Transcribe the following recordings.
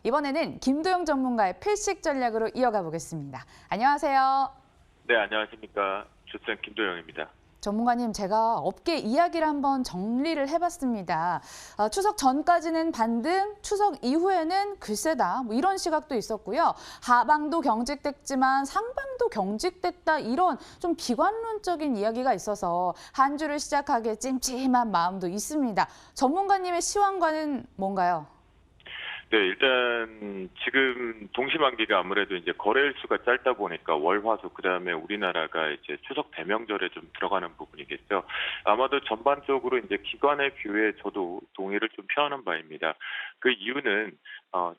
이번에는 김도영 전문가의 필식 전략으로 이어가 보겠습니다. 안녕하세요. 네, 안녕하십니까. 주쌤 김도영입니다. 전문가님, 제가 업계 이야기를 한번 정리를 해봤습니다. 추석 전까지는 반등, 추석 이후에는 글쎄다, 뭐 이런 시각도 있었고요. 하방도 경직됐지만 상방도 경직됐다, 이런 좀 비관론적인 이야기가 있어서 한 주를 시작하기에 찜찜한 마음도 있습니다. 전문가님의 시황과는 뭔가요? 네, 일단 지금 동시만기가 아무래도 이제 거래일 수가 짧다 보니까 월, 화, 수 그다음에 우리나라가 이제 추석 대명절에 좀 들어가는 부분이겠죠. 아마도 전반적으로 이제 기관의 뷰에 저도 동의를 좀 표하는 바입니다. 그 이유는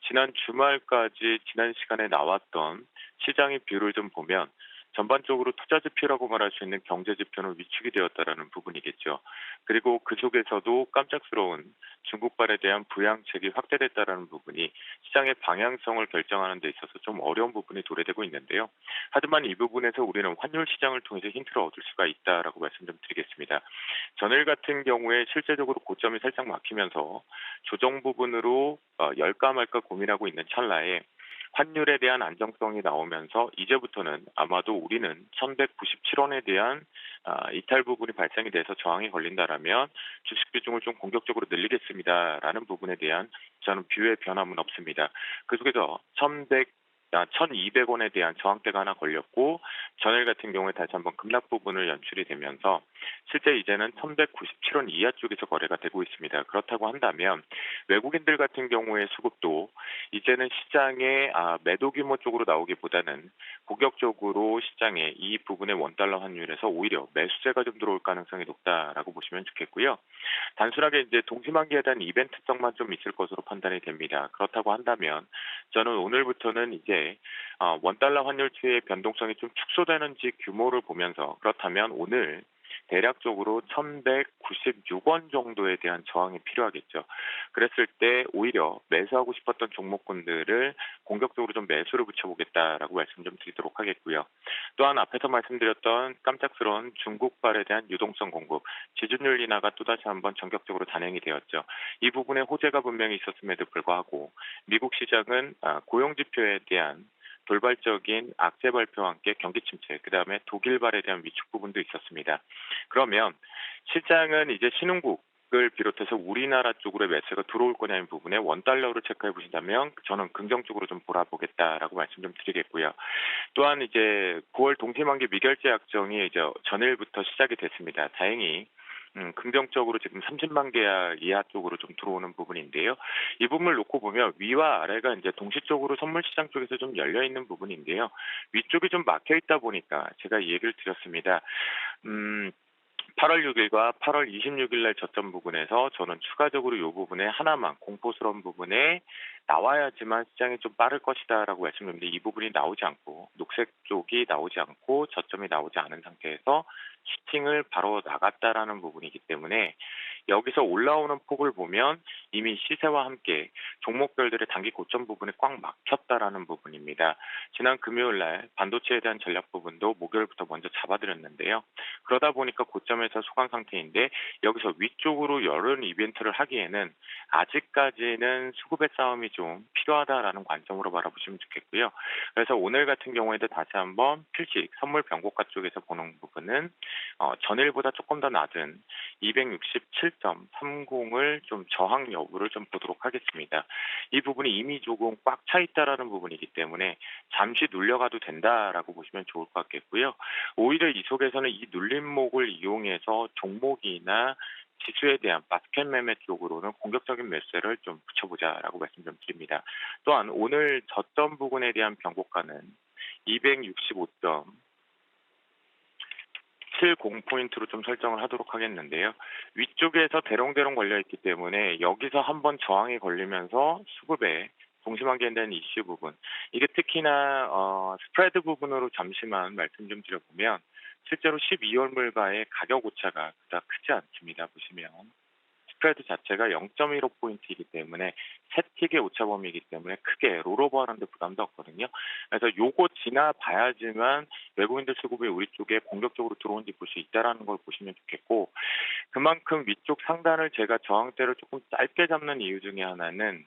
지난 주말까지 지난 시간에 나왔던 시장의 뷰를 좀 보면 전반적으로 투자 지표라고 말할 수 있는 경제 지표는 위축이 되었다라는 부분이겠죠. 그리고 그 속에서도 깜짝스러운 중국발에 대한 부양책이 확대됐다라는 부분이 시장의 방향성을 결정하는 데 있어서 좀 어려운 부분이 도래되고 있는데요. 하지만 이 부분에서 우리는 환율 시장을 통해서 힌트를 얻을 수가 있다라고 말씀 좀 드리겠습니다. 전일 같은 경우에 실제적으로 고점이 살짝 막히면서 조정 부분으로 열까 말까 고민하고 있는 찰나에 환율에 대한 안정성이 나오면서 이제부터는 아마도 우리는 1197원에 대한 이탈 부분이 발생이 돼서 저항이 걸린다라면 주식 비중을 좀 공격적으로 늘리겠습니다라는 부분에 대한 저는 뷰의 변함은 없습니다. 그 속에서 1,200원에 대한 저항대가 하나 걸렸고 전일 같은 경우에 다시 한번 급락 부분을 연출이 되면서 실제 이제는 1,197원 이하 쪽에서 거래가 되고 있습니다. 그렇다고 한다면 외국인들 같은 경우의 수급도 이제는 시장의 매도 규모 쪽으로 나오기보다는 공격적으로 시장에 이 부분의 원달러 환율에서 오히려 매수세가 좀 들어올 가능성이 높다라고 보시면 좋겠고요. 단순하게 이제 동시만기에 대한 이벤트성만 좀 있을 것으로 판단이 됩니다. 그렇다고 한다면 저는 오늘부터는 이제 원달러 환율 추이의 변동성이 좀 축소되는지 규모를 보면서 그렇다면 오늘 대략적으로 1,196원 정도에 대한 저항이 필요하겠죠. 그랬을 때 오히려 매수하고 싶었던 종목군들을 공격적으로 좀 매수를 붙여보겠다라고 말씀 좀 드리도록 하겠고요. 또한 앞에서 말씀드렸던 깜짝스러운 중국발에 대한 유동성 공급, 지준율 인하가 또다시 한번 전격적으로 단행이 되었죠. 이 부분에 호재가 분명히 있었음에도 불구하고 미국 시장은 고용지표에 대한 돌발적인 악재 발표와 함께 경기 침체, 그다음에 독일발에 대한 위축 부분도 있었습니다. 그러면 시장은 이제 신흥국을 비롯해서 우리나라 쪽으로 매수가 들어올 거냐는 부분에 원달러로 체크해 보신다면 저는 긍정적으로 좀 몰아보겠다라고 말씀 좀 드리겠고요. 또한 이제 9월 동시만기 미결제 약정이 이제 전일부터 시작이 됐습니다. 다행히 긍정적으로 지금 30만 계약 이하 쪽으로 좀 들어오는 부분인데요. 이 부분을 놓고 보면 위와 아래가 이제 동시적으로 선물 시장 쪽에서 좀 열려 있는 부분인데요. 위쪽이 좀 막혀 있다 보니까 제가 이 얘기를 드렸습니다. 8월 6일과 8월 26일 날 저점 부분에서 저는 추가적으로 이 부분에 하나만 공포스러운 부분에 나와야지만 시장이 좀 빠를 것이다라고 말씀드렸는데 이 부분이 나오지 않고 녹색 쪽이 나오지 않고 저점이 나오지 않은 상태에서 슈팅을 바로 나갔다라는 부분이기 때문에 여기서 올라오는 폭을 보면 이미 시세와 함께 종목별들의 단기 고점 부분에 꽉 막혔다라는 부분입니다. 지난 금요일 날 반도체에 대한 전략 부분도 목요일부터 먼저 잡아드렸는데요. 그러다 보니까 고점에서 소강 상태인데 여기서 위쪽으로 여론 이벤트를 하기에는 아직까지는 수급의 싸움이 좀 필요하다라는 관점으로 바라보시면 좋겠고요. 그래서 오늘 같은 경우에도 다시 한번 필식 선물 변곡가 쪽에서 보는 부분은 전일보다 조금 더 낮은 267.30을 좀 저항 여부를 좀 보도록 하겠습니다. 이 부분이 이미 조금 꽉 차 있다라는 부분이기 때문에 잠시 눌려가도 된다라고 보시면 좋을 것 같겠고요. 오히려 이 속에서는 이 눌림목을 이용해서 종목이나 지수에 대한 바스켓 매매 쪽으로는 공격적인 매수를 좀 붙여보자라고 말씀 좀 드립니다. 또한 오늘 저점 부분에 대한 변곡가는 265점 70포인트로 좀 설정을 하도록 하겠는데요. 위쪽에서 대롱대롱 걸려있기 때문에 여기서 한번 저항이 걸리면서 수급에 동시만기에 대한 이슈 부분, 이게 특히나 스프레드 부분으로 잠시만 말씀 좀 드려보면 실제로 12월 물가의 가격 오차가 그닥 크지 않습니다. 보시면 스프레드 자체가 0.15포인트이기 때문에 세 틱의 오차 범위이기 때문에 크게 롤오버하는데 부담도 없거든요. 그래서 요거 지나봐야지만 외국인들 수급이 우리 쪽에 공격적으로 들어온지 볼 수 있다라는 걸 보시면 좋겠고, 그만큼 위쪽 상단을 제가 저항대를 조금 짧게 잡는 이유 중에 하나는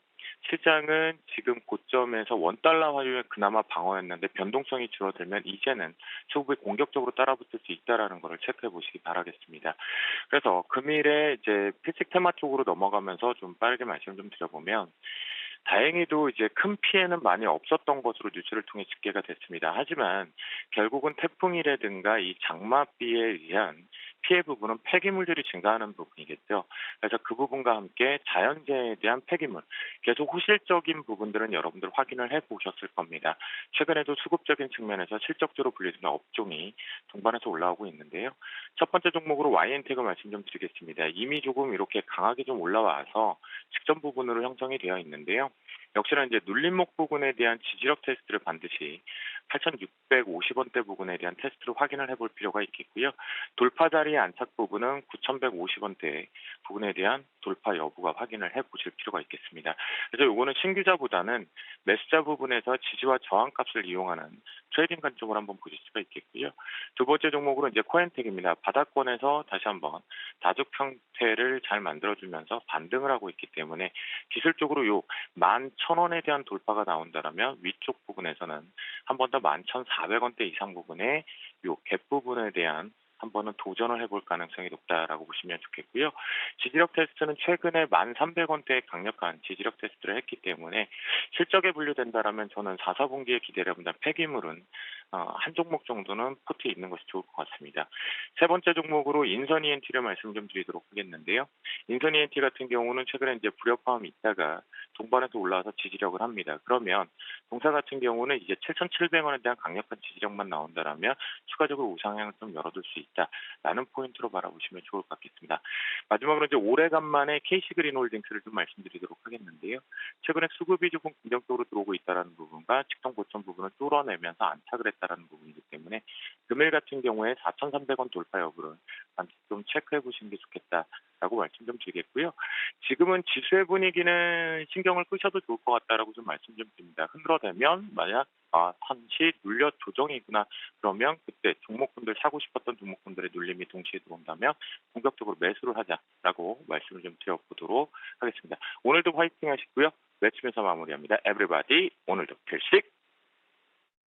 시장은 지금 고점에서 원달러 환율 그나마 방어했는데 변동성이 줄어들면 이제는 초급에 공격적으로 따라붙을 수 있다라는 것을 체크해 보시기 바라겠습니다. 그래서 금일에 이제 필식 테마 쪽으로 넘어가면서 좀 빠르게 말씀을 좀 드려보면 다행히도 이제 큰 피해는 많이 없었던 것으로 뉴스를 통해 집계가 됐습니다. 하지만 결국은 태풍이라든가 이 장마비에 의한 피해 부분은 폐기물들이 증가하는 부분이겠죠. 그래서 그 부분과 함께 자연재해에 대한 폐기물, 계속 호실적인 부분들은 여러분들 확인을 해보셨을 겁니다. 최근에도 수급적인 측면에서 실적주로 분류되는 업종이 동반해서 올라오고 있는데요. 첫 번째 종목으로 YN텍을 말씀 좀 드리겠습니다. 이미 조금 이렇게 강하게 좀 올라와서 직전 부분으로 형성이 되어 있는데요. 역시나 이제 눌림목 부분에 대한 지지력 테스트를 반드시 8,650원대 부분에 대한 테스트를 확인을 해볼 필요가 있겠고요. 돌파 자리 안착 부분은 9,150원대 부분에 대한 돌파 여부가 확인을 해보실 필요가 있겠습니다. 그래서 이거는 신규자보다는 매수자 부분에서 지지와 저항 값을 이용하는 트레이딩 관점으로 한번 보실 수가 있겠고요. 두 번째 종목으로 이제 코엔텍입니다. 바닥권에서 다시 한번 다죽 형태를 잘 만들어주면서 반등을 하고 있기 때문에 기술적으로 요 11,000원에 대한 돌파가 나온다면 위쪽 부분에서는 한 번 더 11,400원대 이상 부분에 요 갭 부분에 대한 한 번은 도전을 해볼 가능성이 높다라고 보시면 좋겠고요. 지지력 테스트는 최근에 1,300원대의 강력한 지지력 테스트를 했기 때문에 실적에 분류된다라면 저는 4, 4분기에 기대를 해본다 폐기물은 한 종목 정도는 포트에 있는 것이 좋을 것 같습니다. 세 번째 종목으로 인선 ENT를 말씀 좀 드리도록 하겠는데요. 인선 ENT 같은 경우는 최근에 이제 불협화음이 있다가 동반해서 올라와서 지지력을 합니다. 그러면 동사 같은 경우는 이제 7,700원에 대한 강력한 지지력만 나온다라면 추가적으로 우상향을 좀 열어둘 수 있다라는 포인트로 바라보시면 좋을 것 같겠습니다. 마지막으로 이제 오래간만에 KC그린홀딩스를 좀 말씀드리도록 하겠는데요. 최근에 수급이 조금 긍정적으로 들어오고 있다는 부분과 직전 고점 부분을 뚫어내면서 안착을 했다는 부분이기 때문에 금일 같은 경우에 4,300원 돌파 여부를 좀 체크해 보시는 게 좋겠다라고 말씀 좀 드리겠고요. 지금은 지수의 분위기는 신경을 끄셔도 좋을 것 같다라고 좀 말씀 좀 드립니다. 흔들어대면 만약 한시 눌려 조정이구나 그러면 그때 종목분들 사고 싶었던 종목분들의 눌림이 동시에 들어온다면 공격적으로 매수를 하자라고 말씀을 좀 드려보도록 하겠습니다. 오늘도 화이팅 하시고요. 외치면서 마무리합니다. 에브리바디 오늘도 필식